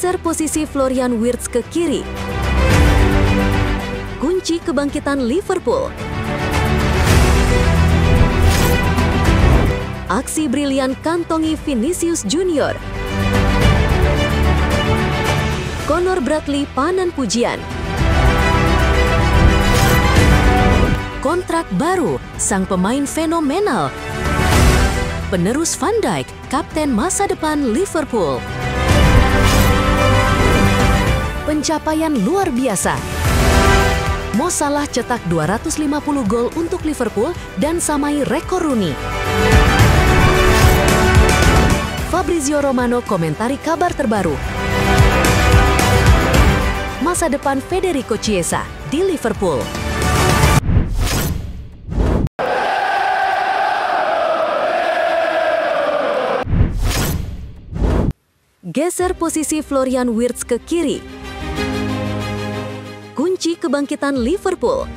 Geser posisi Florian Wirtz ke kiri. Kunci kebangkitan Liverpool. Aksi brilian kantongi Vinicius Junior. Conor Bradley panen pujian. Kontrak baru, sang pemain fenomenal. Penerus Van Dijk, kapten masa depan Liverpool. Pencapaian luar biasa. Mo Salah cetak 250 gol untuk Liverpool dan samai rekor Rooney. Fabrizio Romano komentari kabar terbaru. Masa depan Federico Chiesa di Liverpool. Geser posisi Florian Wirtz ke kiri. Kunci kebangkitan Liverpool.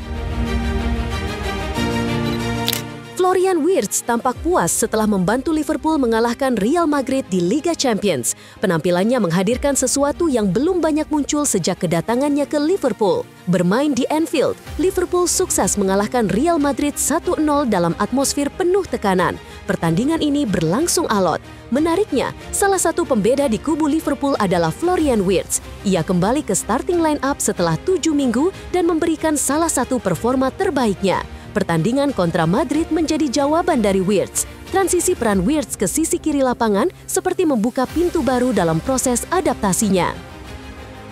Florian Wirtz tampak puas setelah membantu Liverpool mengalahkan Real Madrid di Liga Champions. Penampilannya menghadirkan sesuatu yang belum banyak muncul sejak kedatangannya ke Liverpool. Bermain di Anfield, Liverpool sukses mengalahkan Real Madrid 1-0 dalam atmosfer penuh tekanan. Pertandingan ini berlangsung alot. Menariknya, salah satu pembeda di kubu Liverpool adalah Florian Wirtz. Ia kembali ke starting line-up setelah 7 minggu dan memberikan salah satu performa terbaiknya. Pertandingan kontra Madrid menjadi jawaban dari Wirtz. Transisi peran Wirtz ke sisi kiri lapangan seperti membuka pintu baru dalam proses adaptasinya.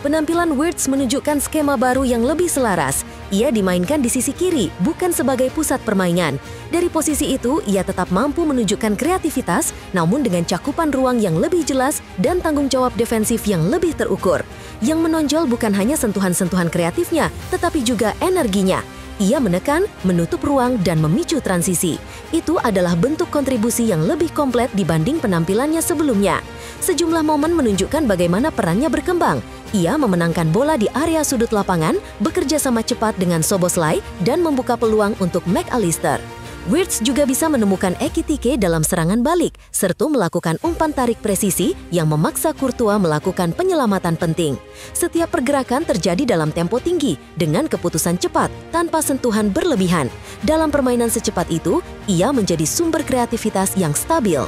Penampilan Wirtz menunjukkan skema baru yang lebih selaras. Ia dimainkan di sisi kiri, bukan sebagai pusat permainan. Dari posisi itu, ia tetap mampu menunjukkan kreativitas, namun dengan cakupan ruang yang lebih jelas dan tanggung jawab defensif yang lebih terukur. Yang menonjol bukan hanya sentuhan-sentuhan kreatifnya, tetapi juga energinya. Ia menekan, menutup ruang, dan memicu transisi. Itu adalah bentuk kontribusi yang lebih komplit dibanding penampilannya sebelumnya. Sejumlah momen menunjukkan bagaimana perannya berkembang. Ia memenangkan bola di area sudut lapangan, bekerja sama cepat dengan Szoboszlai, dan membuka peluang untuk McAllister. Wirtz juga bisa menemukan Ekitike dalam serangan balik, serta melakukan umpan tarik presisi yang memaksa Courtois melakukan penyelamatan penting. Setiap pergerakan terjadi dalam tempo tinggi, dengan keputusan cepat, tanpa sentuhan berlebihan. Dalam permainan secepat itu, ia menjadi sumber kreativitas yang stabil.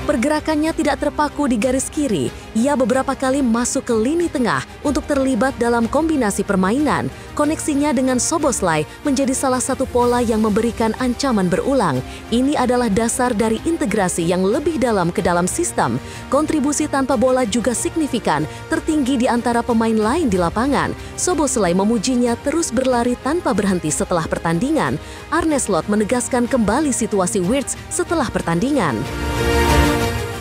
Pergerakannya tidak terpaku di garis kiri. Ia beberapa kali masuk ke lini tengah untuk terlibat dalam kombinasi permainan. Koneksinya dengan Szoboszlai menjadi salah satu pola yang memberikan ancaman berulang. Ini adalah dasar dari integrasi yang lebih dalam ke dalam sistem. Kontribusi tanpa bola juga signifikan, tertinggi di antara pemain lain di lapangan. Szoboszlai memujinya terus berlari tanpa berhenti setelah pertandingan. Arne Slot menegaskan kembali situasi Wirtz setelah pertandingan.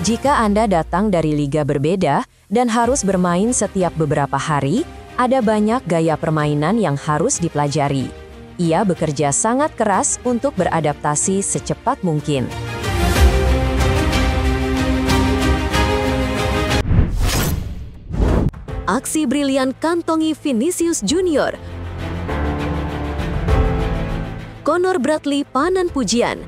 Jika Anda datang dari liga berbeda dan harus bermain setiap beberapa hari, ada banyak gaya permainan yang harus dipelajari. Ia bekerja sangat keras untuk beradaptasi secepat mungkin. Aksi brilian kantongi Vinicius Junior. Conor Bradley panen pujian.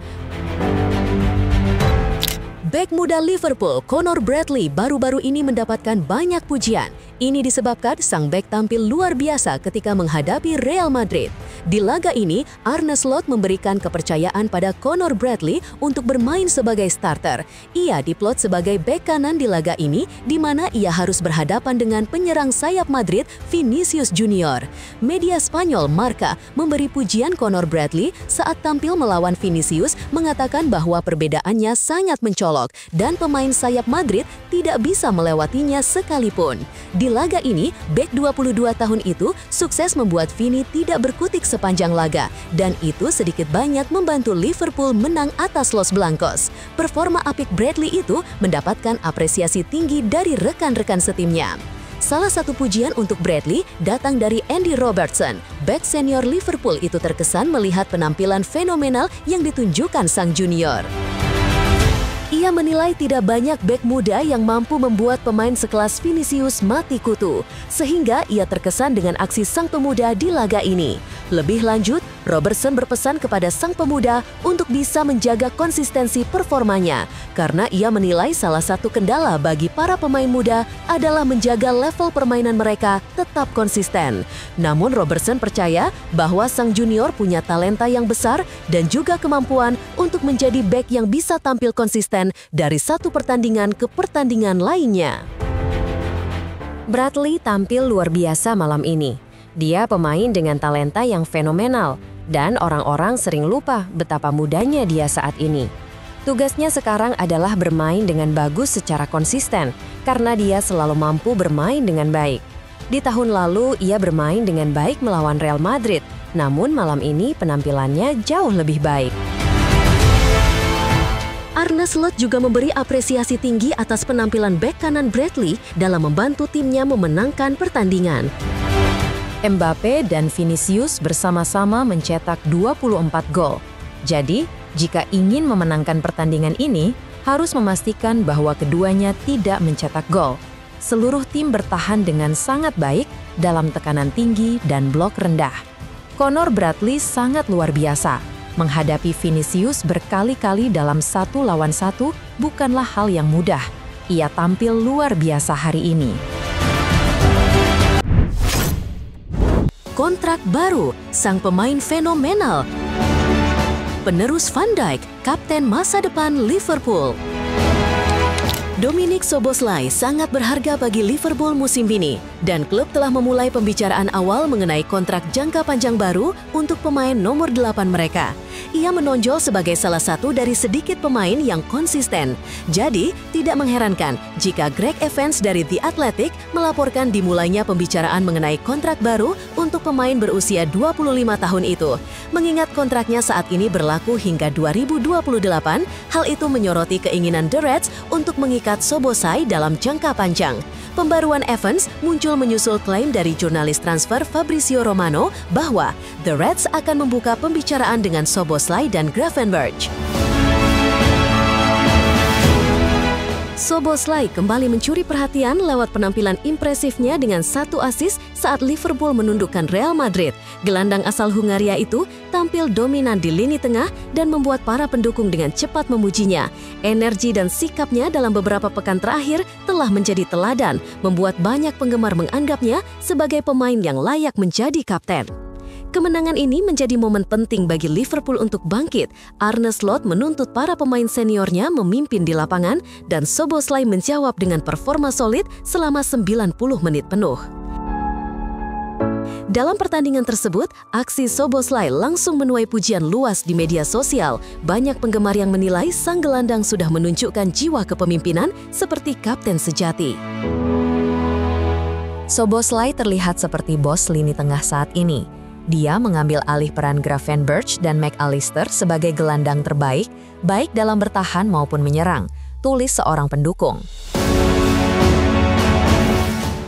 Bek muda Liverpool, Conor Bradley, baru-baru ini mendapatkan banyak pujian. Ini disebabkan sang bek tampil luar biasa ketika menghadapi Real Madrid. Di laga ini, Arne Slot memberikan kepercayaan pada Conor Bradley untuk bermain sebagai starter. Ia diplot sebagai bek kanan di laga ini, di mana ia harus berhadapan dengan penyerang sayap Madrid, Vinicius Junior. Media Spanyol Marca memberi pujian Conor Bradley saat tampil melawan Vinicius, mengatakan bahwa perbedaannya sangat mencolok dan pemain sayap Madrid tidak bisa melewatinya sekalipun. Di laga ini, bek 22 tahun itu sukses membuat Vini tidak berkutik sepanjang laga, dan itu sedikit banyak membantu Liverpool menang atas Los Blancos. Performa apik Bradley itu mendapatkan apresiasi tinggi dari rekan-rekan setimnya. Salah satu pujian untuk Bradley datang dari Andy Robertson. Bek senior Liverpool itu terkesan melihat penampilan fenomenal yang ditunjukkan sang junior. Ia menilai tidak banyak bek muda yang mampu membuat pemain sekelas Vinicius mati kutu, sehingga ia terkesan dengan aksi sang pemuda di laga ini. Lebih lanjut, Robertson berpesan kepada sang pemuda untuk bisa menjaga konsistensi performanya, karena ia menilai salah satu kendala bagi para pemain muda adalah menjaga level permainan mereka tetap konsisten. Namun Robertson percaya bahwa sang junior punya talenta yang besar dan juga kemampuan untuk menjadi bek yang bisa tampil konsisten dari satu pertandingan ke pertandingan lainnya. Bradley tampil luar biasa malam ini. Dia pemain dengan talenta yang fenomenal, dan orang-orang sering lupa betapa mudanya dia saat ini. Tugasnya sekarang adalah bermain dengan bagus secara konsisten, karena dia selalu mampu bermain dengan baik. Di tahun lalu, ia bermain dengan baik melawan Real Madrid, namun malam ini penampilannya jauh lebih baik. Arne Slot juga memberi apresiasi tinggi atas penampilan bek kanan Bradley dalam membantu timnya memenangkan pertandingan. Mbappe dan Vinicius bersama-sama mencetak 24 gol. Jadi, jika ingin memenangkan pertandingan ini, harus memastikan bahwa keduanya tidak mencetak gol. Seluruh tim bertahan dengan sangat baik dalam tekanan tinggi dan blok rendah. Conor Bradley sangat luar biasa. Menghadapi Vinicius berkali-kali dalam 1 lawan 1 bukanlah hal yang mudah. Ia tampil luar biasa hari ini. Kontrak baru, sang pemain fenomenal. Penerus Van Dijk, kapten masa depan Liverpool. Dominic Szoboszlai sangat berharga bagi Liverpool musim ini, dan klub telah memulai pembicaraan awal mengenai kontrak jangka panjang baru untuk pemain nomor 8 mereka. Ia menonjol sebagai salah satu dari sedikit pemain yang konsisten. Jadi, tidak mengherankan jika Greg Evans dari The Athletic melaporkan dimulainya pembicaraan mengenai kontrak baru untuk pemain berusia 25 tahun itu. Mengingat kontraknya saat ini berlaku hingga 2028, hal itu menyoroti keinginan The Reds untuk mengikat Szoboszlai dalam jangka panjang. Pembaruan Evans muncul menyusul klaim dari jurnalis transfer Fabrizio Romano bahwa The Reds akan membuka pembicaraan dengan Szoboszlai dan Gravenberch. Szoboszlai kembali mencuri perhatian lewat penampilan impresifnya dengan 1 assist saat Liverpool menundukkan Real Madrid. Gelandang asal Hungaria itu tampil dominan di lini tengah dan membuat para pendukung dengan cepat memujinya. Energi dan sikapnya dalam beberapa pekan terakhir telah menjadi teladan, membuat banyak penggemar menganggapnya sebagai pemain yang layak menjadi kapten. Kemenangan ini menjadi momen penting bagi Liverpool untuk bangkit. Arne Slot menuntut para pemain seniornya memimpin di lapangan dan Szoboszlai menjawab dengan performa solid selama 90 menit penuh. Dalam pertandingan tersebut, aksi Szoboszlai langsung menuai pujian luas di media sosial. Banyak penggemar yang menilai sang gelandang sudah menunjukkan jiwa kepemimpinan seperti kapten sejati. Szoboszlai terlihat seperti bos lini tengah saat ini. Dia mengambil alih peran Gravenberch dan McAllister sebagai gelandang terbaik, baik dalam bertahan maupun menyerang, tulis seorang pendukung.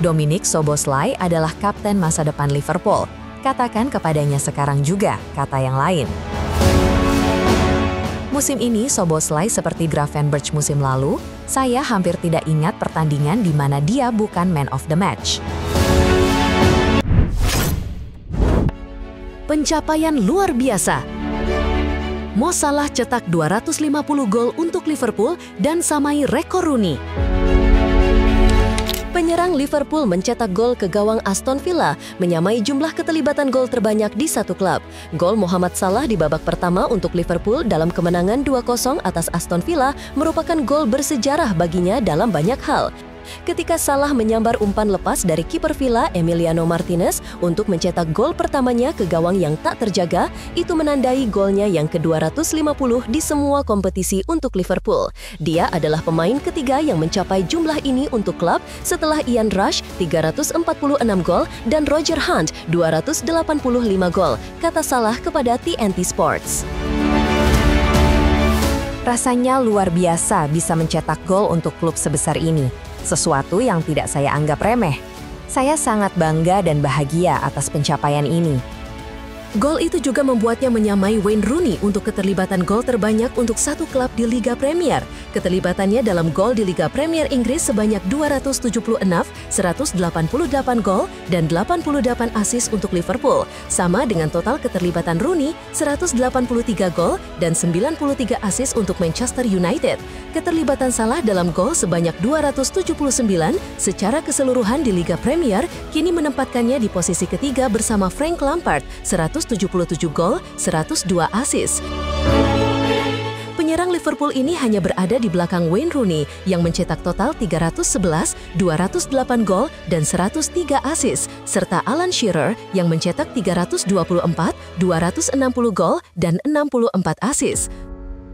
Dominic Szoboszlai adalah kapten masa depan Liverpool. Katakan kepadanya sekarang juga, kata yang lain. Musim ini Szoboszlai seperti Gravenberch musim lalu, saya hampir tidak ingat pertandingan di mana dia bukan man of the match. Pencapaian luar biasa. Mo Salah cetak 250 gol untuk Liverpool dan samai rekor Rooney. Penyerang Liverpool mencetak gol ke gawang Aston Villa, menyamai jumlah keterlibatan gol terbanyak di satu klub. Gol Mohamed Salah di babak pertama untuk Liverpool dalam kemenangan 2-0 atas Aston Villa merupakan gol bersejarah baginya dalam banyak hal. Ketika Salah menyambar umpan lepas dari kiper Villa Emiliano Martinez untuk mencetak gol pertamanya ke gawang yang tak terjaga, itu menandai golnya yang ke-250 di semua kompetisi untuk Liverpool. Dia adalah pemain ketiga yang mencapai jumlah ini untuk klub setelah Ian Rush 346 gol dan Roger Hunt 285 gol, kata Salah kepada TNT Sports. Rasanya luar biasa bisa mencetak gol untuk klub sebesar ini. Sesuatu yang tidak saya anggap remeh. Saya sangat bangga dan bahagia atas pencapaian ini. Gol itu juga membuatnya menyamai Wayne Rooney untuk keterlibatan gol terbanyak untuk satu klub di Liga Premier. Keterlibatannya dalam gol di Liga Premier Inggris sebanyak 276, 188 gol, dan 88 assist untuk Liverpool, sama dengan total keterlibatan Rooney 183 gol dan 93 assist untuk Manchester United. Keterlibatan Salah dalam gol sebanyak 279 secara keseluruhan di Liga Premier kini menempatkannya di posisi ketiga bersama Frank Lampard 177 gol, 102 assist. Penyerang Liverpool ini hanya berada di belakang Wayne Rooney yang mencetak total 311, 208 gol, dan 103 assist, serta Alan Shearer yang mencetak 324, 260 gol, dan 64 assist.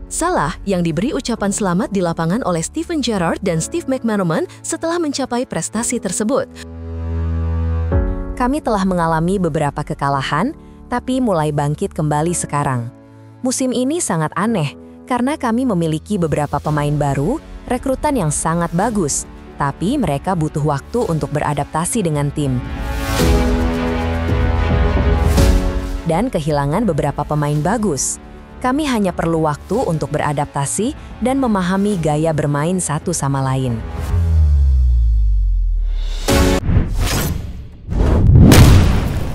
Salah yang diberi ucapan selamat di lapangan oleh Steven Gerrard dan Steve McManaman setelah mencapai prestasi tersebut. Kami telah mengalami beberapa kekalahan, tapi mulai bangkit kembali sekarang. Musim ini sangat aneh, karena kami memiliki beberapa pemain baru, rekrutan yang sangat bagus, tapi mereka butuh waktu untuk beradaptasi dengan tim. Dan kehilangan beberapa pemain bagus. Kami hanya perlu waktu untuk beradaptasi dan memahami gaya bermain satu sama lain.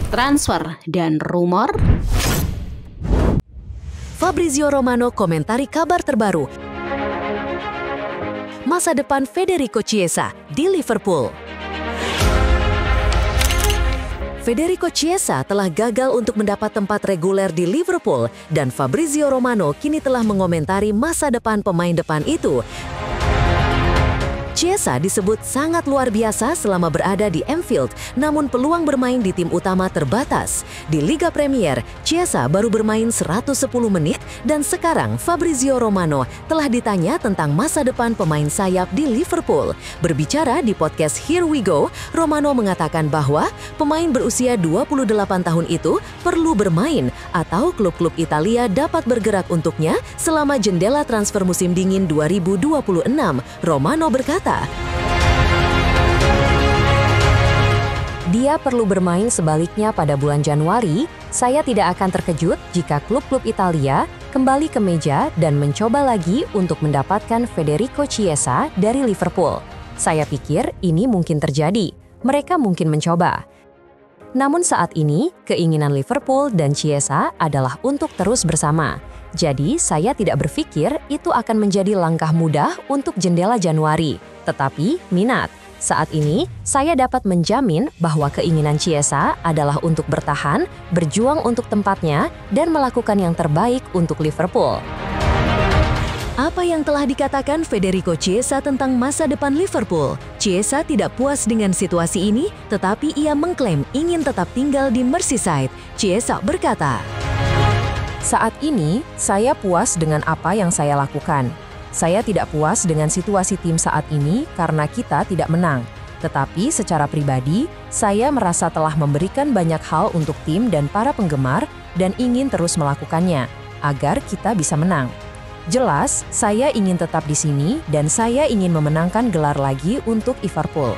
Transfer dan rumor. Fabrizio Romano komentari kabar terbaru. Masa depan Federico Chiesa di Liverpool. Federico Chiesa telah gagal untuk mendapat tempat reguler di Liverpool dan Fabrizio Romano kini telah mengomentari masa depan pemain depan itu. Chiesa disebut sangat luar biasa selama berada di Anfield, namun peluang bermain di tim utama terbatas. Di Liga Premier, Chiesa baru bermain 110 menit dan sekarang Fabrizio Romano telah ditanya tentang masa depan pemain sayap di Liverpool. Berbicara di podcast Here We Go, Romano mengatakan bahwa pemain berusia 28 tahun itu perlu bermain atau klub-klub Italia dapat bergerak untuknya selama jendela transfer musim dingin 2026. Romano berkata, dia perlu bermain sebaliknya pada bulan Januari. Saya tidak akan terkejut jika klub-klub Italia kembali ke meja dan mencoba lagi untuk mendapatkan Federico Chiesa dari Liverpool. Saya pikir ini mungkin terjadi. Mereka mungkin mencoba. Namun saat ini, keinginan Liverpool dan Chiesa adalah untuk terus bersama. Jadi, saya tidak berpikir itu akan menjadi langkah mudah untuk jendela Januari. Tetapi, minat. Saat ini, saya dapat menjamin bahwa keinginan Chiesa adalah untuk bertahan, berjuang untuk tempatnya, dan melakukan yang terbaik untuk Liverpool. Apa yang telah dikatakan Federico Chiesa tentang masa depan Liverpool? Chiesa tidak puas dengan situasi ini, tetapi ia mengklaim ingin tetap tinggal di Merseyside. Chiesa berkata, "Saat ini, saya puas dengan apa yang saya lakukan. Saya tidak puas dengan situasi tim saat ini karena kita tidak menang. Tetapi secara pribadi, saya merasa telah memberikan banyak hal untuk tim dan para penggemar dan ingin terus melakukannya, agar kita bisa menang. Jelas, saya ingin tetap di sini dan saya ingin memenangkan gelar lagi untuk Liverpool."